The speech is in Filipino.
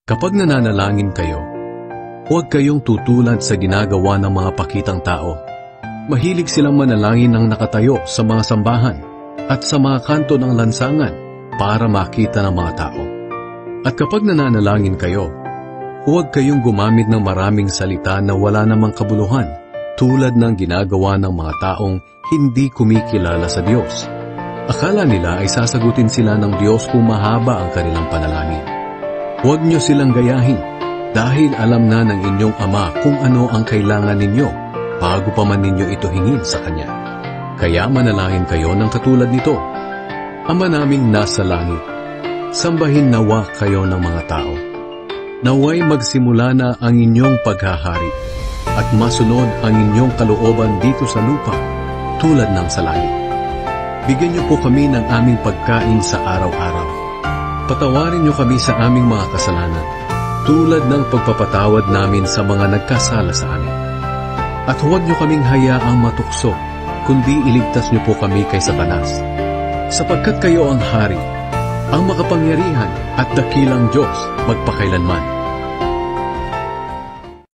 Kapag nananalangin kayo, huwag kayong tutulad sa ginagawa ng mga pakitang tao. Mahilig silang manalangin ng nakatayo sa mga sambahan at sa mga kanto ng lansangan para makita ng mga tao. At kapag nananalangin kayo, huwag kayong gumamit ng maraming salita na wala namang kabuluhan tulad ng ginagawa ng mga taong hindi kumikilala sa Diyos. Akala nila ay sasagutin sila ng Diyos kung mahaba ang kanilang panalangin. Huwag niyo silang gayahin dahil alam na ng inyong Ama kung ano ang kailangan ninyo bago pa man ninyo ito hingin sa Kanya. Kaya manalangin kayo ng katulad nito. Ama naming nasa langit, sambahin nawa kayo ng mga tao. Naway magsimula na ang inyong paghahari at masunod ang inyong kalooban dito sa lupa tulad ng sa langit. Bigyan niyo po kami ng aming pagkain sa araw-araw. Patawarin niyo kami sa aming mga kasalanan tulad ng pagpapatawad namin sa mga nagkasala sa amin. At huwag niyo kaming hayaang matukso, kundi iligtas niyo po kami kay Satanas. Sapagkat kayo ang hari, ang makapangyarihan at dakilang Diyos magpakailanman.